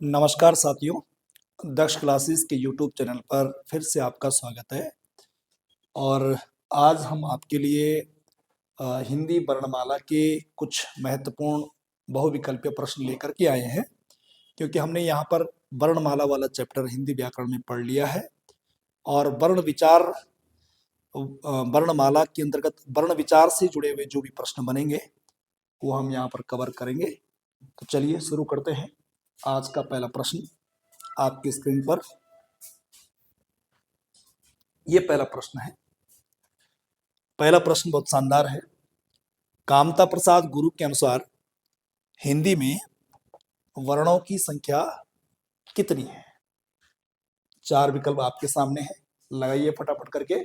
नमस्कार साथियों, दक्ष क्लासेस के यूट्यूब चैनल पर फिर से आपका स्वागत है। और आज हम आपके लिए हिंदी वर्णमाला के कुछ महत्वपूर्ण बहुविकल्पीय प्रश्न लेकर के आए हैं, क्योंकि हमने यहाँ पर वर्णमाला वाला चैप्टर हिंदी व्याकरण में पढ़ लिया है। और वर्ण विचार वर्णमाला के अंतर्गत वर्ण विचार से जुड़े हुए जो भी प्रश्न बनेंगे वो हम यहाँ पर कवर करेंगे। तो चलिए शुरू करते हैं। आज का पहला प्रश्न आपकी स्क्रीन पर ये पहला प्रश्न है। पहला प्रश्न बहुत शानदार है। कामता प्रसाद गुरु के अनुसार हिंदी में वर्णों की संख्या कितनी है? चार विकल्प आपके सामने है, लगाइए फटाफट करके।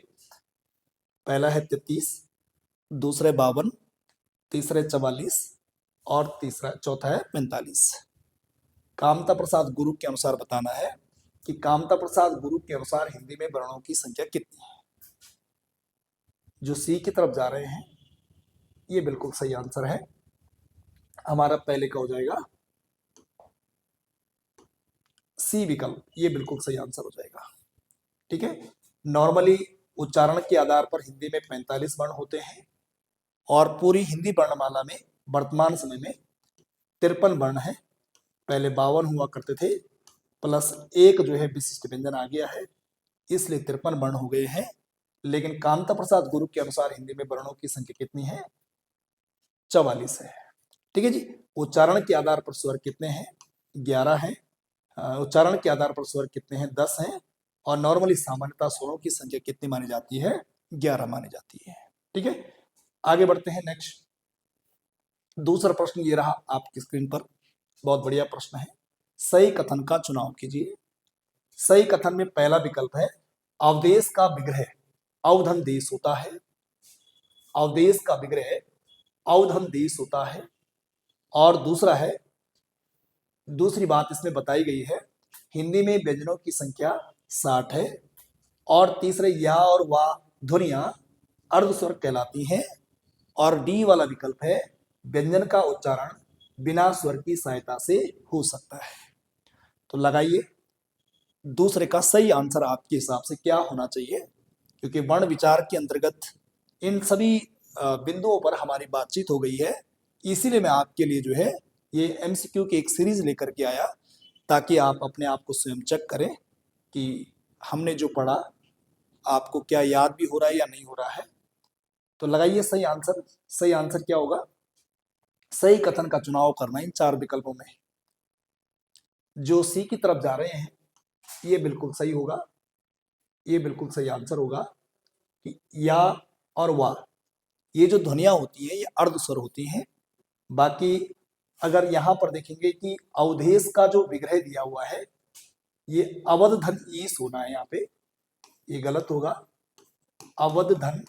पहला है 33, दूसरे 52, तीसरे 44 और चौथा है 45। कामता प्रसाद गुरु के अनुसार बताना है कि कामता प्रसाद गुरु के अनुसार हिंदी में वर्णों की संख्या कितनी है। जो सी की तरफ जा रहे हैं ये बिल्कुल सही आंसर है। हमारा पहले का हो जाएगा सी विकल्प, ये बिल्कुल सही आंसर हो जाएगा। ठीक है। नॉर्मली उच्चारण के आधार पर हिंदी में 45 वर्ण होते हैं और पूरी हिंदी वर्णमाला में वर्तमान समय में 53 वर्ण है। पहले 52 हुआ करते थे, प्लस एक जो है विशिष्ट व्यंजन आ गया है, इसलिए 53 वर्ण हो गए हैं। लेकिन कामता प्रसाद गुरु के अनुसार हिंदी में वर्णों की संख्या कितनी है? 44 है। ठीक है जी। उच्चारण के आधार पर स्वर कितने हैं? 11 हैं। उच्चारण के आधार पर स्वर कितने हैं? 10 हैं। और नॉर्मली सामान्यतः स्वरों की संख्या कितनी मानी जाती है? 11 मानी जाती है। ठीक है, आगे बढ़ते हैं। नेक्स्ट दूसरा प्रश्न ये रहा आपकी स्क्रीन पर, बहुत बढ़िया प्रश्न है। सही कथन का चुनाव कीजिए। सही कथन में पहला विकल्प है अवदेश का विग्रह अवधन देश होता है। अवदेश का विग्रह अवधन देश होता है। और दूसरा है, दूसरी बात इसमें बताई गई है हिंदी में व्यंजनों की संख्या 60 है। और तीसरे या और वा ध्वनियां अर्धस्वर कहलाती हैं। और डी वाला विकल्प है व्यंजन का उच्चारण बिना स्वर की सहायता से हो सकता है। तो लगाइए दूसरे का सही आंसर आपके हिसाब से क्या होना चाहिए, क्योंकि वर्ण विचार के अंतर्गत इन सभी बिंदुओं पर हमारी बातचीत हो गई है। इसीलिए मैं आपके लिए जो है ये एमसीक्यू की एक सीरीज लेकर के आया, ताकि आप अपने आप को स्वयं चेक करें कि हमने जो पढ़ा आपको क्या याद भी हो रहा है या नहीं हो रहा है। तो लगाइए सही आंसर। सही आंसर क्या होगा? सही कथन का चुनाव करना इन चार विकल्पों में। जो सी की तरफ जा रहे हैं ये बिल्कुल सही होगा, ये बिल्कुल सही आंसर होगा कि या और वा ये जो ध्वनियां होती है ये अर्धस्वर होती हैं। बाकी अगर यहां पर देखेंगे कि अवधेश का जो विग्रह दिया हुआ है ये अवध धन ईस होना है, यहाँ पे ये गलत होगा। अवध धन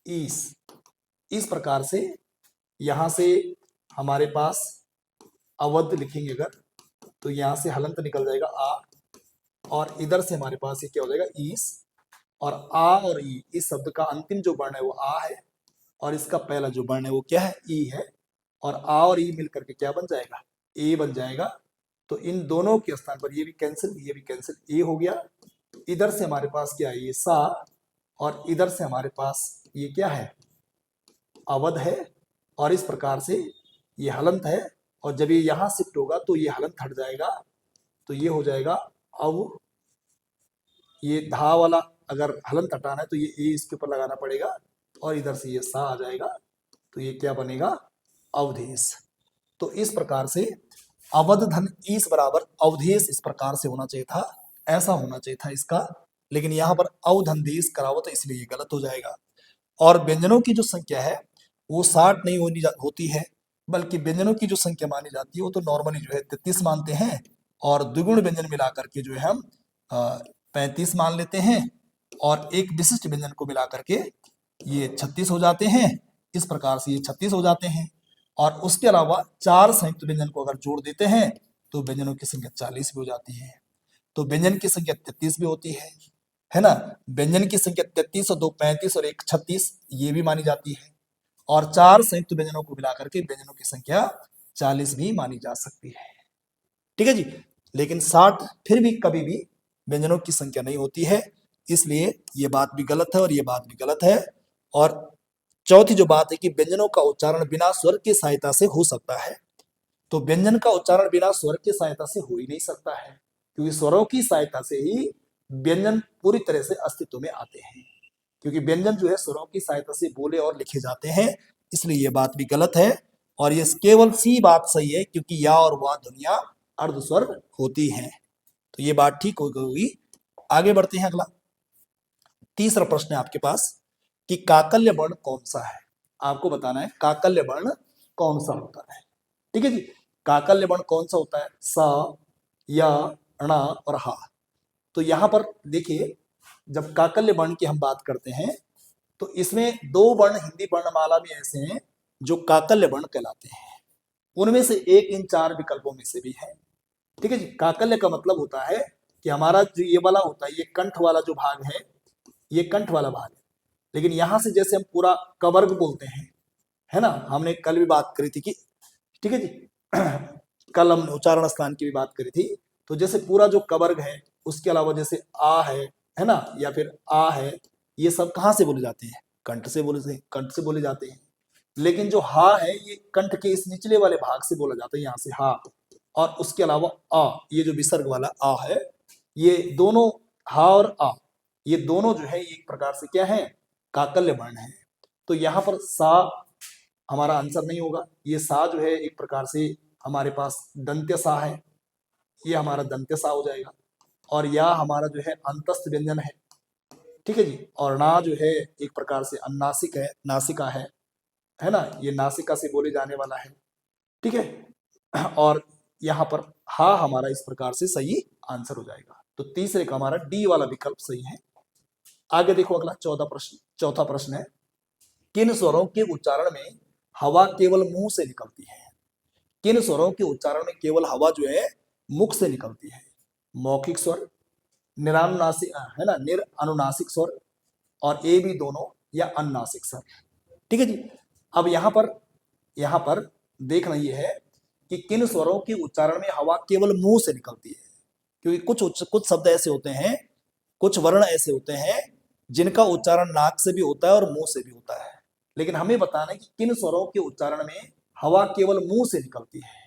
ईस, इस प्रकार से यहां से हमारे पास अवध लिखेंगे अगर तो यहां से हलंत निकल जाएगा आ, और इधर से हमारे पास ये क्या हो जाएगा? ईस। और आ और ई, इस शब्द का अंतिम जो वर्ण है वो आ है और इसका पहला जो वर्ण है वो क्या है? ई है। और आ और ई मिलकर के क्या बन जाएगा? ए बन जाएगा। तो इन दोनों के स्थान पर ये भी कैंसिल, ये भी कैंसिल, ए हो गया। इधर से हमारे पास क्या है? ये सा। और इधर से हमारे पास ये क्या है? अवध है। और इस प्रकार से ये हलंत है। और जब ये यहां शिफ्ट होगा तो ये हलंत हट जाएगा, तो ये हो जाएगा अव। ये धा वाला अगर हलंत हटाना है तो ये ए इसके ऊपर लगाना पड़ेगा और इधर से ये सा आ जाएगा, तो ये क्या बनेगा? अवधेश। तो इस प्रकार से अवध धन ईस बराबर अवधेश इस प्रकार से होना चाहिए था, ऐसा होना चाहिए था इसका। लेकिन यहाँ पर अवधनदेश करावत है, इसलिए ये गलत हो जाएगा। और व्यंजनों की जो संख्या है वो 60 नहीं होती है, बल्कि व्यंजनों की जो संख्या मानी जाती है वो तो नॉर्मली जो है 33 मानते हैं। और द्विगुण व्यंजन मिला करके जो है हम 35 मान लेते हैं। और एक विशिष्ट व्यंजन को मिला करके ये 36 हो जाते हैं। इस प्रकार से ये 36 हो जाते हैं। और उसके अलावा चार संयुक्त व्यंजन को अगर जोड़ देते हैं तो व्यंजनों की संख्या 40 भी हो जाती है। तो व्यंजन की संख्या 33 भी होती है ना। व्यंजन की संख्या 33 और 2 35 और 1 36 ये भी मानी जाती है। और चार संयुक्त व्यंजनों को मिलाकर के व्यंजनों की संख्या 40 भी मानी जा सकती है। ठीक है जी। लेकिन 60 फिर भी कभी भी व्यंजनों की संख्या नहीं होती है, इसलिए ये बात भी गलत है और ये बात भी गलत है। और चौथी जो बात है कि व्यंजनों का उच्चारण बिना स्वर की सहायता से हो सकता है, तो व्यंजन का उच्चारण बिना स्वर की सहायता से हो ही नहीं सकता है, क्योंकि स्वरों की सहायता से ही व्यंजन पूरी तरह से अस्तित्व में आते हैं, क्योंकि व्यंजन जो है स्वरों की सहायता से बोले और लिखे जाते हैं, इसलिए ये बात भी गलत है। और ये केवल सी बात सही है क्योंकि या और वाह ध्वनियां अर्धस्वर होती हैं, तो ये बात ठीक होगी। आगे बढ़ते हैं, अगला तीसरा प्रश्न है आपके पास कि काकल्य वर्ण कौन सा है। आपको बताना है काकल्य वर्ण कौन सा होता है। ठीक है जी। काकल्य वर्ण कौन सा होता है? सा, या, ण और हा। तो यहां पर देखिए, जब काकल्य वर्ण की हम बात करते हैं तो इसमें दो वर्ण हिंदी वर्णमाला में ऐसे हैं जो काकल्य वर्ण कहलाते हैं, उनमें से एक इन चार विकल्पों में से भी है। ठीक है जी। काकल्य का मतलब होता है कि हमारा जो ये वाला होता है, ये कंठ वाला जो भाग है, ये कंठ वाला भाग है, लेकिन यहां से जैसे हम पूरा कवर्ग बोलते हैं, है ना, हमने कल भी बात करी थी कि, ठीक है जी, कल हमने उच्चारण स्थान की भी बात करी थी, तो जैसे पूरा जो कवर्ग है उसके अलावा जैसे आ है ना, या फिर आ है, ये सब कहाँ से बोले जाते हैं? कंठ से बोले जाते हैं। लेकिन जो हा है ये कंठ के इस निचले वाले भाग से बोला जाता है, यहाँ से हा, और उसके अलावा आ, ये जो विसर्ग वाला आ है, ये दोनों हा और आ, ये दोनों जो है एक प्रकार से क्या है? काकल्य वर्ण है। तो यहाँ पर सा हमारा आंसर नहीं होगा। ये सा जो है एक प्रकार से हमारे पास दंत्य सा है, ये हमारा दंत्य सा हो जाएगा। और या हमारा जो है अंतस्थ व्यंजन है, ठीक है जी। और ना जो है एक प्रकार से अनुनासिक है, नासिका है ना, ये नासिका से बोले जाने वाला है, ठीक है। और यहाँ पर हा हमारा इस प्रकार से सही आंसर हो जाएगा। तो तीसरे का हमारा डी वाला विकल्प सही है। आगे देखो, अगला चौथा प्रश्न है, किन स्वरों के उच्चारण में हवा केवल मुंह से निकलती है? किन स्वरों के उच्चारण में केवल हवा जो है मुख से निकलती है? मौखिक स्वर, निरानुनासिक है ना, निरअनुनासिक स्वर, और ए बी दोनों, या अनुनासिक स्वर। ठीक है जी। अब यहां पर देखना यह है कि किन स्वरों के उच्चारण में हवा केवल मुंह से निकलती है, क्योंकि कुछ शब्द ऐसे होते हैं, कुछ वर्ण ऐसे होते हैं जिनका उच्चारण नाक से भी होता है और मुंह से भी होता है, लेकिन हमें बताना है कि किन स्वरों के उच्चारण में हवा केवल मुंह से निकलती है।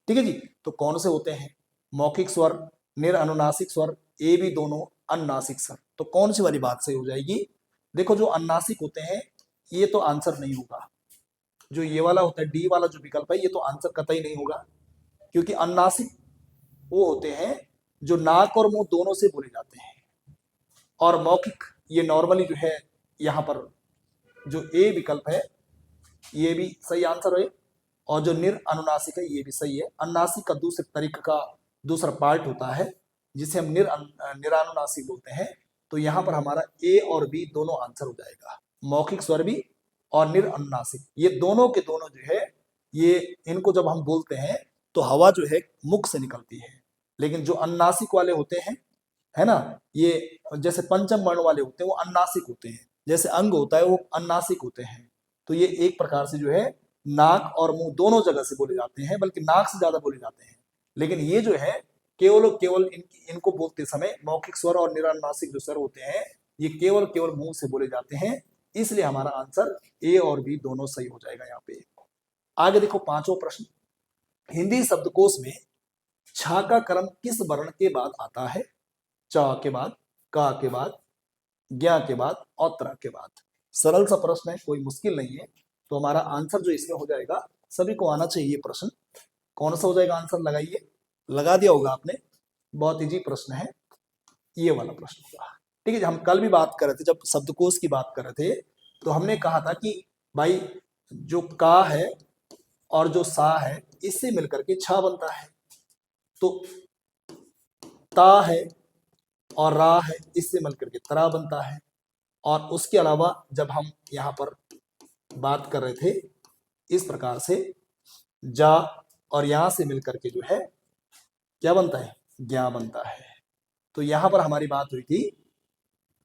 ठीक है जी। तो कौन से होते हैं? मौखिक स्वर, निरअनुनासिक स्वर, ए बी दोनों, अनुनासिक स्वर। तो कौन सी वाली बात सही हो जाएगी? देखो, जो अनुनासिक होते हैं ये तो आंसर नहीं होगा। जो ये वाला होता है डी वाला जो विकल्प है, ये तो आंसर कतई नहीं होगा, क्योंकि अनुनासिक वो होते हैं जो नाक और मुंह दोनों से बोले जाते हैं। और मौखिक ये नॉर्मली जो है, यहाँ पर जो ए विकल्प है ये भी सही आंसर है, और जो अनुनासिक है ये भी सही है। अनुनासिक का दूसरे तरीके का दूसरा पार्ट होता है जिसे हम निरानुनासिक बोलते हैं। तो यहाँ पर हमारा ए और बी दोनों आंसर हो जाएगा, मौखिक स्वर भी और निरअनुनासिक, ये दोनों के दोनों जो है, ये इनको जब हम बोलते हैं तो हवा जो है मुख से निकलती है। लेकिन जो अनुनासिक वाले होते हैं, है ना, ये जैसे पंचम वर्ण वाले होते हैं वो अनुनासिक होते हैं, जैसे अंग होता है वो अनुनासिक होते हैं। तो ये एक प्रकार से जो है नाक और मुंह दोनों जगह से बोले जाते हैं, बल्कि नाक से ज्यादा बोले जाते हैं। लेकिन ये जो है केवल इनको बोलते समय मौखिक स्वर और निरानुनासिक जो स्वर होते हैं ये केवल मुंह से बोले जाते हैं, इसलिए हमारा आंसर ए और बी दोनों सही हो जाएगा यहाँ पे। आगे देखो, पांचवा प्रश्न, हिंदी शब्दकोश में छा का क्रम किस वर्ण के बाद आता है? च के बाद, का के बाद, ज्ञा के बाद और त्र के बाद। सरल सा प्रश्न है, कोई मुश्किल नहीं है। तो हमारा आंसर जो इसमें हो जाएगा, सभी को आना चाहिए प्रश्न, कौन सा हो जाएगा आंसर? लगाइए, लगा दिया होगा आपने, बहुत इजी प्रश्न है, ये वाला प्रश्न होगा। ठीक है। हम कल भी बात कर रहे थे, जब शब्दकोश की बात कर रहे थे तो हमने कहा था कि भाई जो का है और जो सा है इससे मिलकर के छा बनता है, तो ता है और रा है इससे मिलकर के तरा बनता है। और उसके अलावा जब हम यहाँ पर बात कर रहे थे इस प्रकार से, जा और यहां से मिलकर के जो है क्या बनता है? ज्ञा बनता है। तो यहां पर हमारी बात हुई थी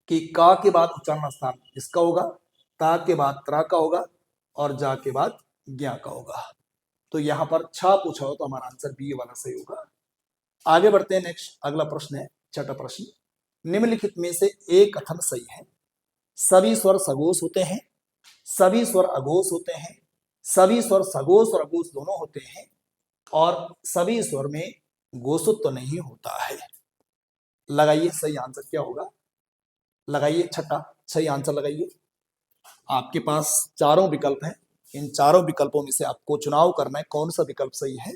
कि का के बाद उच्चारण स्थान इसका होगा, ता के बाद त्रा का होगा, और जा के बाद ज्ञा का होगा। तो यहाँ पर छा पूछा हो तो हमारा आंसर बी वाला सही होगा। आगे बढ़ते हैं, नेक्स्ट अगला प्रश्न है, छठा प्रश्न। निम्नलिखित में से एक कथन सही है। सभी स्वर सघोष होते हैं, सभी स्वर अघोष होते हैं, सभी स्वर सघोष और अघोष दोनों होते हैं, और सभी स्वर में गोसुत्व तो नहीं होता है। लगाइए सही आंसर क्या होगा, लगाइए छठा सही आंसर लगाइए। आपके पास चारों विकल्प हैं, इन चारों विकल्पों में से आपको चुनाव करना है कौन सा विकल्प सही है।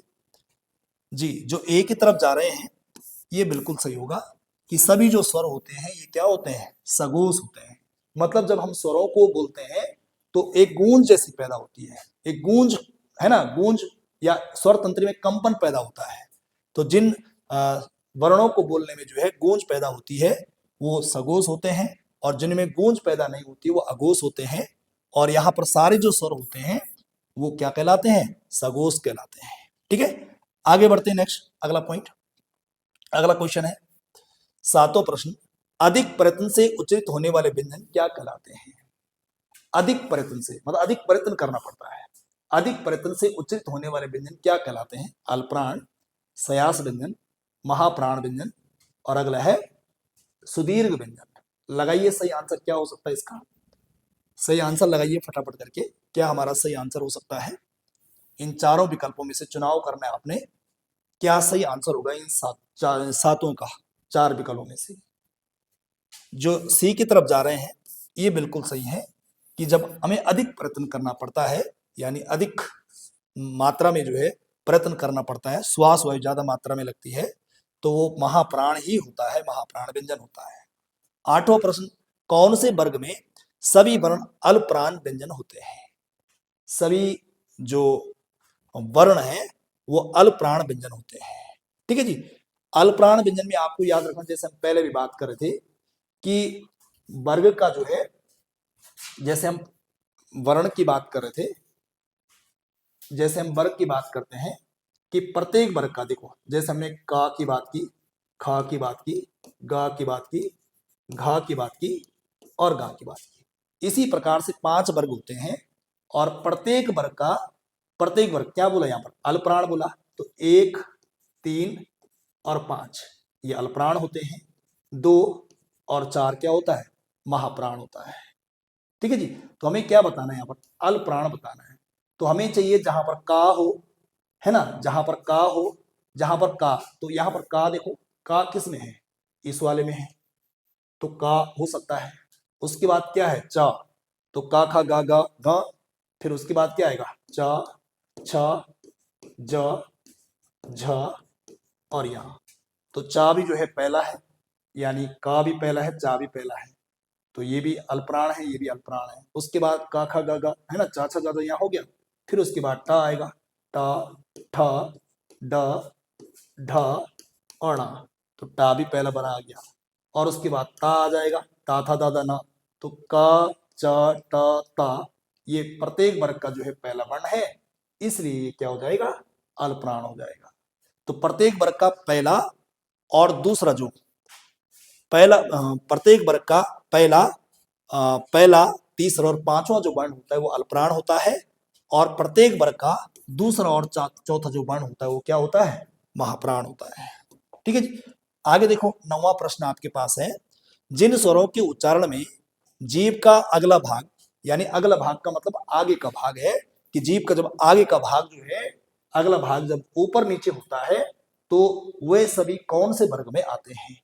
जी, जो ए की तरफ जा रहे हैं ये बिल्कुल सही होगा कि सभी जो स्वर होते हैं ये क्या होते हैं, सघोष होते हैं। मतलब जब हम स्वरों को बोलते हैं तो एक गूंज जैसी पैदा होती है, एक गूंज है ना, गूंज या स्वर तंत्र में कंपन पैदा होता है। तो जिन वर्णों को बोलने में जो है गूंज पैदा होती है वो सघोष होते हैं, और जिनमें गूंज पैदा नहीं होती वो अघोष होते हैं। और यहाँ पर सारे जो स्वर होते हैं वो क्या कहलाते हैं, सघोष कहलाते हैं। ठीक है, आगे बढ़ते हैं, नेक्स्ट अगला पॉइंट, अगला क्वेश्चन है, सातों प्रश्न। अधिक प्रयत्न से उच्चारित होने वाले व्यंजन क्या कहलाते हैं। अधिक प्रयत्न से मतलब अधिक प्रयत्न करना पड़ता है, अधिक प्रयत्न से उच्चारित होने वाले व्यंजन क्या कहलाते हैं। अल्पप्राण, सयास व्यंजन, महाप्राण व्यंजन, और अगला है सुदीर्घ व्यंजन। लगाइए सही आंसर क्या हो सकता है इसका, सही आंसर लगाइए फटाफट करके, क्या हमारा सही आंसर हो सकता है। इन चारों विकल्पों में से चुनाव करना है आपने, क्या सही आंसर होगा इन सातों का, चार विकल्पों में से। जो सी की तरफ जा रहे हैं ये बिल्कुल सही है कि जब हमें अधिक प्रयत्न करना पड़ता है, यानी अधिक मात्रा में जो है प्रयत्न करना पड़ता है, श्वास वायु ज्यादा मात्रा में लगती है, तो वो महाप्राण ही होता है, महाप्राण व्यंजन होता है। आठवां प्रश्न, कौन से वर्ग में सभी वर्ण अल्पप्राण व्यंजन होते हैं। सभी जो वर्ण है वो अल्पप्राण व्यंजन होते हैं। ठीक है जी, अल्पप्राण व्यंजन में आपको याद रखना, जैसे हम पहले भी बात कर रहे थे कि वर्ग का जो है, जैसे हम वर्ण की बात कर रहे थे, जैसे हम वर्ग की बात करते हैं कि प्रत्येक वर्ग का, देखो जैसे हमने का की बात की, खा की बात की, गा की बात की, घा की बात की और गा की बात की, इसी प्रकार से 5 वर्ग होते हैं, और प्रत्येक वर्ग क्या बोला यहाँ पर, अल्पप्राण बोला। तो 1, 3 और 5 ये अल्पप्राण होते हैं, 2 और 4 क्या होता है, महाप्राण होता है। ठीक है जी, तो हमें क्या बताना है यहाँ पर, अल्पप्राण बताना है। तो हमें चाहिए जहां पर का हो, है ना, जहां पर का हो, जहां पर का, तो यहाँ पर का देखो, का किस में है, इस वाले में है, तो का हो सकता है। उसके बाद क्या है, चा, तो का खा गा गा गा, फिर उसके बाद क्या आएगा, चा छा ज झ और यहाँ, तो चा भी जो है पहला है, यानी का भी पहला है, चा भी पहला है, तो ये भी अल्पप्राण है, ये भी अल्पप्राण है। उसके बाद का खा गा गा है ना, चा छा ज्यादा यहाँ हो गया, फिर उसके बाद टा आएगा, टा ठा ड ढ और णा, तो टा भी पहला बना आ गया, और उसके बाद ता आ जाएगा, ता था दादा ना, तो का चा टा ता, ये प्रत्येक वर्ग का जो है पहला वर्ण है, इसलिए ये क्या हो जाएगा, अल्पप्राण हो जाएगा। तो प्रत्येक वर्ग का पहला और दूसरा जो पहला, प्रत्येक वर्ग का पहला तीसरा और पांचवा जो वर्ण होता है वो अल्पप्राण होता है, और प्रत्येक वर्ग का दूसरा और चौथा जो वर्ण होता है वो क्या होता है, महाप्राण होता है। ठीक है जी, आगे देखो 9वां प्रश्न आपके पास है, जिन स्वरों के उच्चारण में जीभ का अगला भाग, यानी अगला भाग का मतलब आगे का भाग है, कि जीभ का जब आगे का भाग जो है, अगला भाग जब ऊपर नीचे होता है, तो वे सभी कौन से वर्ग में आते हैं,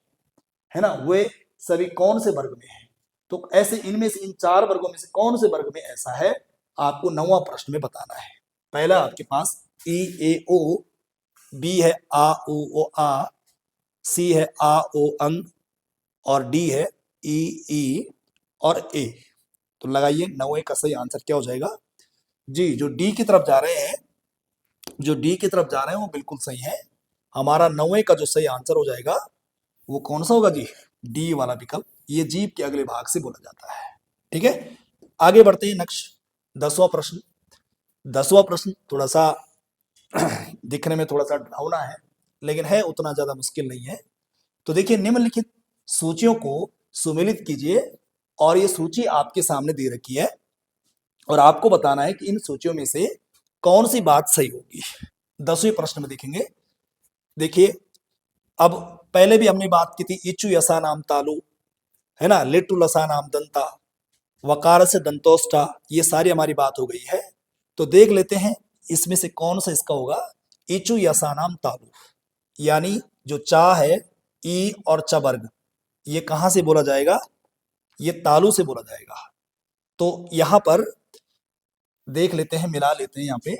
है ना, वे सभी कौन से वर्ग में है। तो ऐसे इनमें से, इन 4 वर्गों में से कौन से वर्ग में ऐसा है, आपको 9वां प्रश्न में बताना है। पहला आपके पास ई ए ओ, बी है आ उ ओ आ, सी है आ ओ अंग, और डी है ई ई और ए। तो लगाइए 9 का सही आंसर क्या हो जाएगा जी। जो डी की तरफ जा रहे हैं, जो डी की तरफ जा रहे हैं वो बिल्कुल सही है। हमारा 9 का जो सही आंसर हो जाएगा वो कौन सा होगा जी, डी वाला विकल्प, ये जीभ के अगले भाग से बोला जाता है। ठीक है, आगे बढ़ते हैं, नेक्स्ट 10वां प्रश्न। 10वां प्रश्न थोड़ा सा दिखने में थोड़ा सा डरावना है, लेकिन है उतना ज्यादा मुश्किल नहीं है। तो देखिए, निम्नलिखित सूचियों को सुमेलित कीजिए, और ये सूची आपके सामने दे रखी है, और आपको बताना है कि इन सूचियों में से कौन सी बात सही होगी। 10वें प्रश्न में देखेंगे, देखिए अब पहले भी हमने बात की थी, इचु यसा नाम तालु, है ना, लिट्टू लसा नाम दंता, वकार से दंतोष्ठा, ये सारी हमारी बात हो गई है। तो देख लेते हैं इसमें से कौन सा इसका होगा, इचु यसा नाम तालु, यानी जो चा है, ई और च वर्ग, ये कहां से बोला जाएगा, ये तालु से बोला जाएगा। तो यहां पर देख लेते हैं, मिला लेते हैं यहां पे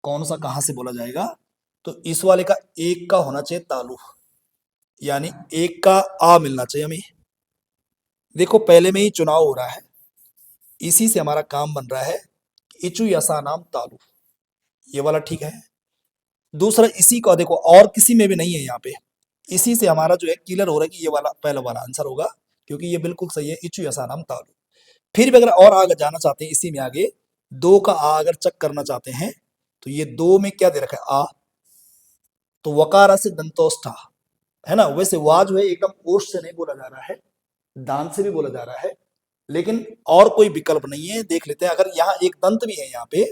कौन सा कहां से बोला जाएगा। तो इस वाले का एक का होना चाहिए तालु, यानी एक का आ मिलना चाहिए हमें। देखो पहले में ही चुनाव हो रहा है, इसी से हमारा काम बन रहा है, इचु यसा नाम तालु, ये वाला ठीक है। दूसरा इसी का देखो, और किसी में भी नहीं है यहाँ पे, इसी से हमारा जो है क्लियर हो रहा है कि ये वाला पहला वाला आंसर होगा, क्योंकि ये बिल्कुल सही है, इचु यसा नाम तालु। फिर भी अगर और आगे जाना चाहते हैं, इसी में आगे दो का आ अगर चेक करना चाहते हैं, तो ये दो में क्या दे रखा है, आ, तो वकारा से दंतोष्ठा, है ना। वैसे वा जो है एकदम ओष्ठ से नहीं बोला जा रहा है, दांत से भी बोला जा रहा है, लेकिन और कोई विकल्प नहीं है। देख लेते हैं, अगर यहाँ एक दंत भी है यहाँ पे,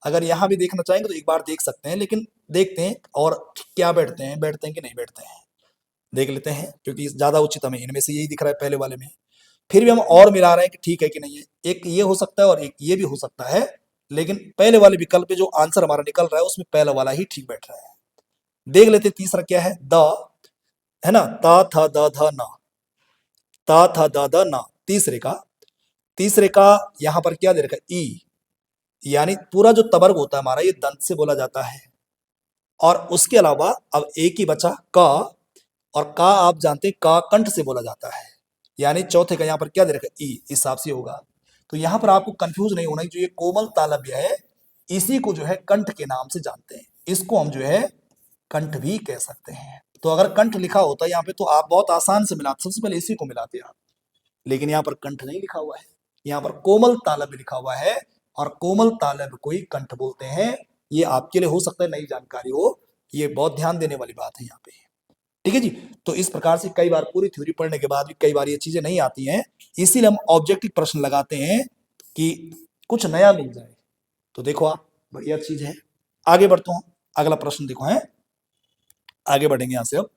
अगर यहाँ भी देखना चाहेंगे तो एक बार देख सकते हैं, लेकिन देखते हैं और क्या बैठते हैं कि नहीं बैठते हैं, देख लेते हैं, क्योंकि ज्यादा उचित हमें इनमें से यही दिख रहा है पहले वाले में। फिर भी हम और मिला रहे हैं कि ठीक है कि नहीं है, एक ये हो सकता है और एक ये भी हो सकता है, लेकिन पहले वाले विकल्प पे जो आंसर हमारा निकल रहा है उसमें पहला वाला ही ठीक बैठ रहा है। देख लेते हैं तीसरा क्या है, द, है ना, ता था द ध ना, ता था द द ना, तीसरे का यहां पर क्या दे रखा है, ई, यानी पूरा जो तवर्ग होता है हमारा, ये दंत से बोला जाता है। और उसके अलावा अब एक ही बचा का, और का आप जानते हैं का कंठ से बोला जाता है, यानी चौथे का यहाँ पर क्या दे रखा है, ई, इस हिसाब से होगा। तो यहाँ पर आपको कंफ्यूज नहीं होना, जो ये कोमल तालव्य है, इसी को जो है कंठ के नाम से जानते हैं, इसको हम जो है कंठ भी कह सकते हैं। तो अगर कंठ लिखा होता यहाँ पे तो आप बहुत आसान से मिलाते, सबसे पहले इसी को मिलाते आप, लेकिन यहाँ पर कंठ नहीं लिखा हुआ है, यहाँ पर कोमल तालव्य लिखा हुआ है, और कोमल तालव्य को ही कंठ बोलते हैं। ये आपके लिए हो सकता है नई जानकारी हो, ये बहुत ध्यान देने वाली बात है यहाँ पे, ठीक है जी। तो इस प्रकार से कई बार पूरी थ्योरी पढ़ने के बाद भी कई बार ये चीजें नहीं आती हैं, इसीलिए हम ऑब्जेक्टिव प्रश्न लगाते हैं कि कुछ नया मिल जाए। तो देखो आप, बढ़िया चीज है। आगे बढ़ता हूं, अगला प्रश्न देखो है, आगे बढ़ेंगे यहां से अब।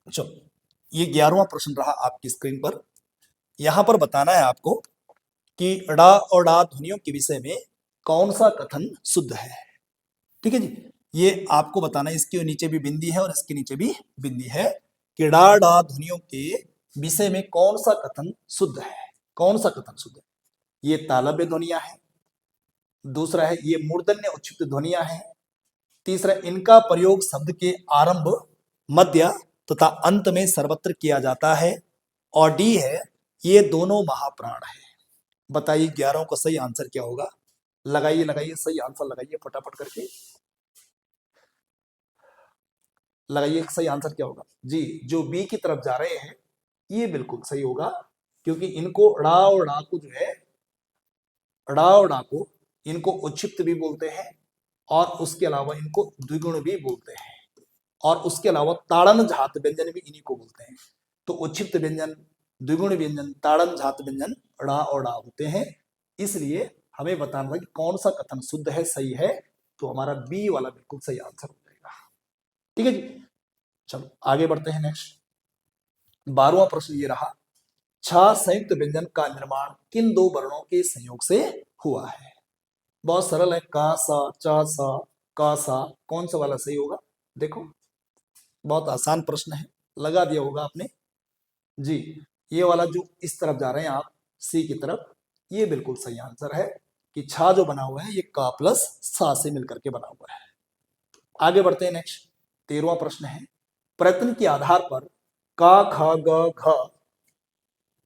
चलो, ये 11वां प्रश्न रहा आपकी स्क्रीन पर। यहां पर बताना है आपको कि ड़ा और डा ध्वनियों के विषय में कौन सा कथन शुद्ध है, ठीक है जी। ये आपको बताना है, इसके नीचे भी बिंदी है और इसके नीचे भी बिंदी है, कि डा डा ध्वनियों के विषय में कौन सा कथन शुद्ध है, कौन सा कथन शुद्ध है। ये तालव्य ध्वनियां हैं, दूसरा है ये मूर्धन्य उच्छिष्ट ध्वनियां हैं, तीसरा इनका प्रयोग शब्द के आरंभ, मध्य तथा अंत में सर्वत्र किया जाता है, और डी है ये दोनों महाप्राण है। बताइए 11 का सही आंसर क्या होगा, लगाइए लगाइए, सही आंसर लगाइए फटाफट करके, लगाइए सही आंसर क्या होगा जी। जो बी की तरफ जा रहे हैं ये बिल्कुल सही होगा, क्योंकि इनको ड़ा और डा को जो है, ड़ा और डा को इनको उच्छिप्त भी बोलते हैं, और उसके अलावा इनको द्विगुण भी बोलते हैं, और उसके अलावा ताड़न झात व्यंजन भी इन्हीं को बोलते हैं। तो उच्छिप्त व्यंजन, द्विगुण व्यंजन, ताड़न झात व्यंजन ड़ा और डा होते हैं। इसलिए हमें बताना था कि कौन सा कथन शुद्ध है, सही है, तो हमारा बी वाला बिल्कुल सही आंसर हो जाएगा, ठीक है जी। चलो आगे बढ़ते हैं नेक्स्ट। 12वां प्रश्न ये रहा, छह संयुक्त व्यंजन का निर्माण किन दो वर्णों के संयोग से हुआ है। बहुत सरल है, का सा, चा सा, का सा, कौन सा वाला सही होगा, देखो बहुत आसान प्रश्न है, लगा दिया होगा आपने जी। ये वाला जो इस तरफ जा रहे हैं आप, सी की तरफ, ये बिल्कुल सही आंसर है, कि छा जो बना हुआ है ये का प्लस सा से मिलकर के बना हुआ है। आगे बढ़ते हैं नेक्स्ट। 13वां प्रश्न है, प्रयत्न के आधार पर का ख ग घ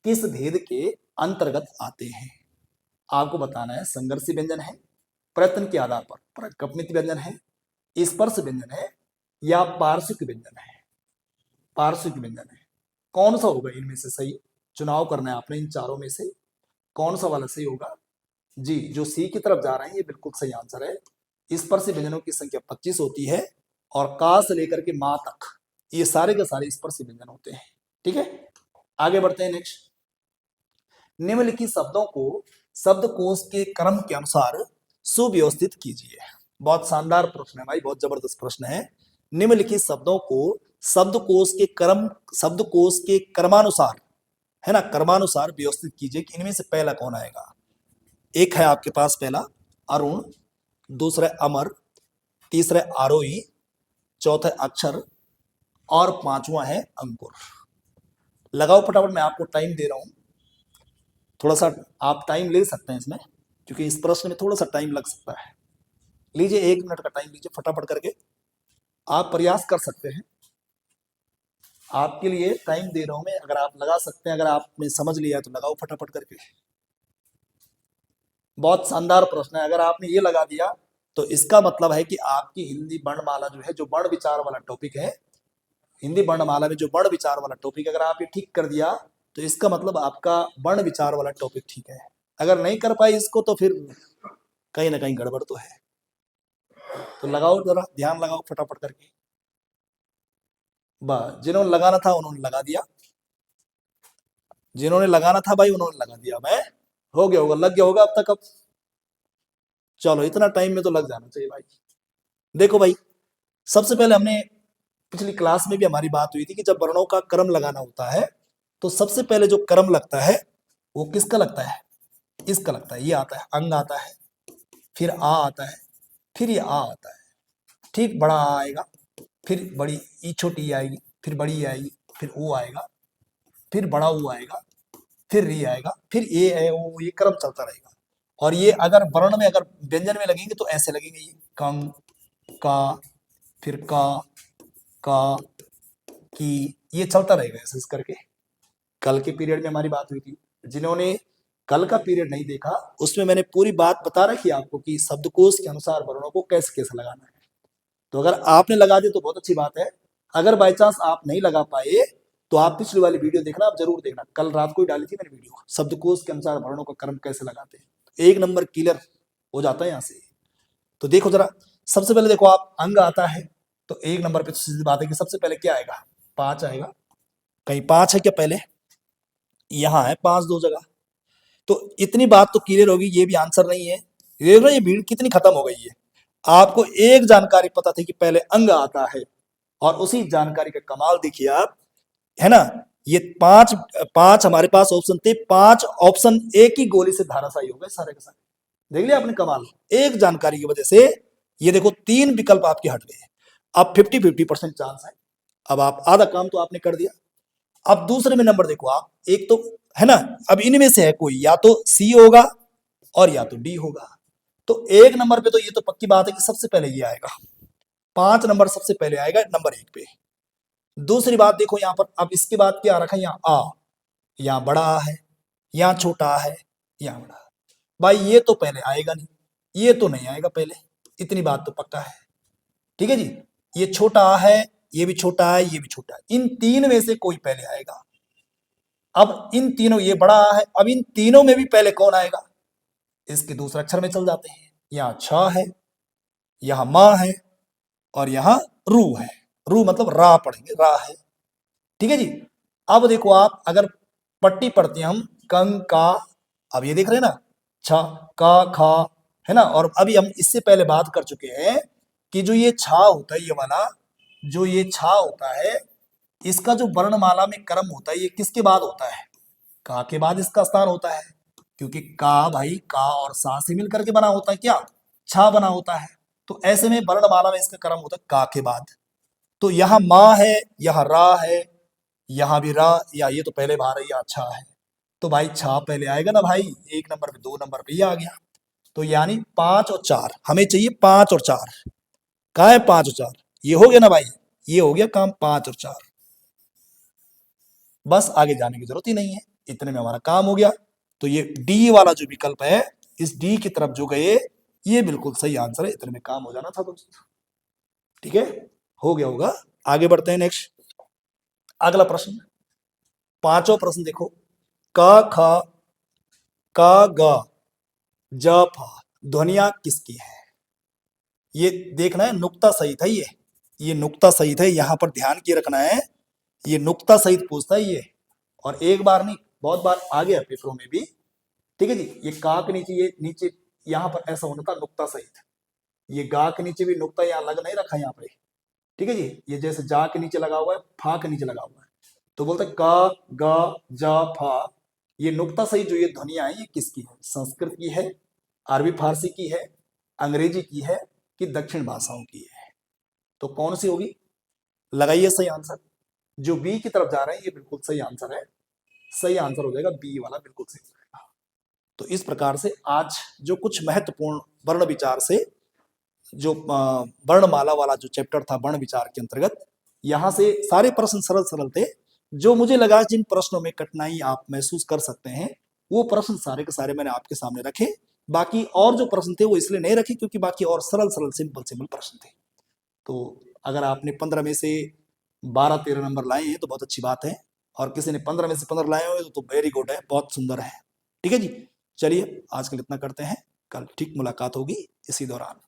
किस भेद के अंतर्गत आते हैं। आपको बताना है, संघर्षी व्यंजन है, प्रयत्न के आधार पर कपमित व्यंजन है, स्पर्श व्यंजन है, या पार्श्विक व्यंजन है। पार्श्विक व्यंजन है, कौन सा होगा इनमें से सही, चुनाव करना है आपने इन चारों में से, कौन सा वाला सही होगा जी। जो सी की तरफ जा रहे हैं ये बिल्कुल सही आंसर है। स्पर्श व्यंजनों की संख्या 25 होती है, और का से लेकर के मां तक ये सारे के सारे स्पर्श व्यंजन होते हैं, ठीक है। आगे बढ़ते हैं नेक्स्ट। निम्नलिखित शब्दों को शब्दकोश के क्रम के अनुसार सुव्यवस्थित कीजिए। बहुत शानदार प्रश्न है भाई, बहुत जबरदस्त प्रश्न है। निम्नलिखित शब्दों को शब्दकोश के क्रमानुसार, है ना, क्रमानुसार व्यवस्थित कीजिए कि इनमें से पहला कौन आएगा। एक है आपके पास पहला अरुण, दूसरा है अमर, तीसरा है आरोही, चौथा है अक्षर और पांचवा है अंकुर। लगाओ फटाफट, मैं आपको टाइम दे रहा हूं, थोड़ा सा आप टाइम ले सकते हैं इसमें, क्योंकि इस प्रश्न में थोड़ा सा टाइम लग सकता है। लीजिए 1 मिनट का टाइम लीजिए फटाफट करके, आप प्रयास कर सकते हैं, आपके लिए टाइम दे रहा हूं मैं, अगर आप लगा सकते हैं, अगर आपने समझ लिया तो लगाओ फटाफट करके। बहुत शानदार प्रश्न है, अगर आपने ये लगा दिया तो इसका मतलब है कि आपकी हिंदी वर्णमाला जो है, जो वर्ण विचार वाला टॉपिक है, हिंदी वर्णमाला में जो वर्ण विचार वाला टॉपिक, अगर आप ये ठीक कर दिया तो इसका मतलब आपका वर्ण विचार वाला टॉपिक ठीक है। अगर नहीं कर पाई इसको तो फिर कहीं ना कहीं गड़बड़ तो है। तो लगाओ, जरा ध्यान लगाओ फटाफट करके। बस जिन्होंने लगाना था उन्होंने लगा दिया, जिन्होंने लगाना था भाई उन्होंने लगा दिया। मैं हो गया होगा, लग गया होगा अब तक। अब चलो, इतना टाइम में तो लग जाना चाहिए भाई। देखो भाई, सबसे पहले हमने पिछली क्लास में भी हमारी बात हुई थी कि जब वर्णों का क्रम लगाना होता है तो सबसे पहले जो क्रम लगता है वो किसका लगता है, इसका लगता है। ये आता है, अंग आता है, फिर आ आता है, फिर ये आ आता है, ठीक, बड़ा आ आएगा, फिर बड़ी ई छोटी आएगी, फिर बड़ी ई आएगी, फिर ओ आएगा, फिर बड़ा ऊ आएगा, फिर री आएगा, फिर ए है ओ, ये क्रम चलता रहेगा। और ये अगर वर्ण में, अगर व्यंजन में लगेंगे तो ऐसे लगेंगे, ये कंग, का, फिर का, की, ये चलता रहेगा ऐसे करके। कल के पीरियड में हमारी बात हुई थी, जिन्होंने कल का पीरियड नहीं देखा उसमें मैंने पूरी बात बता रखी है आपको कि शब्दकोश के अनुसार वर्णों को कैसे कैसे लगाना है। तो अगर आपने लगा दिया तो बहुत अच्छी बात है, अगर बाई चांस आप नहीं लगा पाए तो आप पिछली वाली वीडियो देखना, आप जरूर देखना, कल रात को ही डाली थी मैंने वीडियो, शब्दकोश के अनुसार वर्णों का क्रम कैसे लगाते हैं। 1 नंबर क्लियर हो जाता है यहाँ से। तो देखो जरा, सबसे पहले देखो आप, अंग आता है तो 1 नंबर पे तो सीधी बात है कि सबसे पहले क्या आएगा, 5 आएगा। कहीं 5 है क्या पहले, यहाँ है 5 दो जगह। तो इतनी बात तो क्लियर होगी, ये भी आंसर नहीं है। देख लो ये भीड़ कितनी खत्म हो गई है। आपको एक जानकारी पता थी कि पहले अंग आता है, और उसी जानकारी का कमाल देखिए आप, है ना। ये पांच पांच हमारे पास ऑप्शन थे, 5 ऑप्शन एक ही गोली से धाराशायी हो गए सारे के सारे। देख लिया आपने कमाल, एक जानकारी की वजह से। ये देखो 3 विकल्प आपके हट गए। अब 50-50% चांस है। अब आप आधा काम तो आपने कर दिया। अब दूसरे में नंबर देखो आप, एक तो है ना, अब इनमें से है कोई, या तो सी होगा और या तो डी होगा। तो 1 नंबर पे तो ये तो पक्की बात है कि सबसे पहले ये आएगा, 5 नंबर सबसे पहले आएगा नंबर 1 पे। दूसरी बात देखो यहाँ पर, अब इसके बाद क्या रखा है, यहाँ आ, यहाँ बड़ा आ है, यहाँ छोटा आ है, यहाँ बड़ा। भाई ये तो पहले आएगा नहीं, ये तो नहीं आएगा पहले, इतनी बात तो पक्का है। ठीक है जी, ये छोटा आ है, ये भी छोटा है, ये भी छोटा है, इन 3 में से कोई पहले आएगा। अब इन तीनों, ये बड़ा आ है, अब इन तीनों में भी पहले कौन आएगा, इसके दूसरे अक्षर में चल जाते हैं। यहाँ छ है, यहाँ माँ है, और यहाँ रू है। रू मतलब रा पढ़ेंगे, रा है। ठीक है जी। अब देखो आप, अगर पट्टी पढ़ते हैं हम, कंग का, अब ये देख रहे हैं ना, छ का खा, है ना। और अभी हम इससे पहले बात कर चुके हैं कि जो ये छा होता है, ये वाला जो ये छा होता है, इसका जो वर्णमाला में क्रम होता है, ये किसके बाद होता है, का के बाद इसका स्थान होता है। क्योंकि का भाई, का और सा से मिलकर के बना होता है, क्या छा बना होता है। तो ऐसे में वर्णमाला में इसका क्रम होता है का के बाद। तो यहाँ माँ है, यहाँ रा है, यहाँ भी रा, या ये तो पहले बार है, यहाँ छा है। तो भाई छा पहले आएगा ना भाई, 1 नंबर पे, 2 नंबर पे ये आ गया। तो यानी 5 और 4 हमें चाहिए, 5 और 4 कहाँ है, 5 और 4 ये हो गया ना भाई, ये हो गया काम, 5 और 4। बस आगे जाने की जरूरत ही नहीं है, इतने में हमारा काम हो गया। तो ये डी वाला जो विकल्प है, इस डी की तरफ जो गए, ये बिल्कुल सही आंसर है, इतने में काम हो जाना था दोस्तों। ठीक है, हो गया होगा। आगे बढ़ते हैं नेक्स्ट, अगला प्रश्न, 5वां प्रश्न देखो, क ख क ग ज फ ध्वनियां किसकी है। ये देखना है, नुक्ता सहित है, ये नुक्ता सहित है, यहां पर ध्यान किए रखना है, ये नुक्ता सहित पूछता है ये। और एक बार नहीं, बहुत बार आ गया पेपरों में भी। ठीक है जी, ये का के नीचे, ये नीचे यहाँ पर ऐसा होना था नुक्ता सहित, ये गा के नीचे भी नुक्ता यहाँ लग नहीं रखा यहाँ पे, ठीक है जी। ये जैसे जा के नीचे लगा हुआ है, फा के नीचे लगा हुआ है, तो बोलते हैं क ग जा फा। ये नुक्ता सही जो ये ध्वनियां हैं ये किसकी है? संस्कृत की है, अरबी फारसी की है, अंग्रेजी की है, कि दक्षिण भाषाओं की है? तो कौन सी होगी? लगाइए सही आंसर। जो बी की तरफ जा रहे हैं ये बिल्कुल सही आंसर है। सही आंसर हो जाएगा बी वाला, बिल्कुल सही हो जाएगा। तो इस प्रकार से आज जो कुछ महत्वपूर्ण वर्ण विचार से जो वर्णमाला वाला जो चैप्टर था वर्ण विचार के अंतर्गत, यहां से सारे प्रश्न सरल सरल थे। जो मुझे लगा जिन प्रश्नों में कठिनाई आप महसूस कर सकते हैं वो प्रश्न सारे के सारे मैंने आपके सामने रखे। बाकी और जो प्रश्न थे वो इसलिए नहीं रखे क्योंकि बाकी और सरल सरल सिंपल सिंपल प्रश्न थे। तो अगर आपने 15 में से 12-13 नंबर लाए हैं तो बहुत अच्छी बात है, और किसी ने 15 में से 15 लाए हुए तो वेरी गुड है, बहुत सुंदर है। ठीक है जी, चलिए आज के लिए इतना करते हैं, कल ठीक मुलाकात होगी इसी दौरान।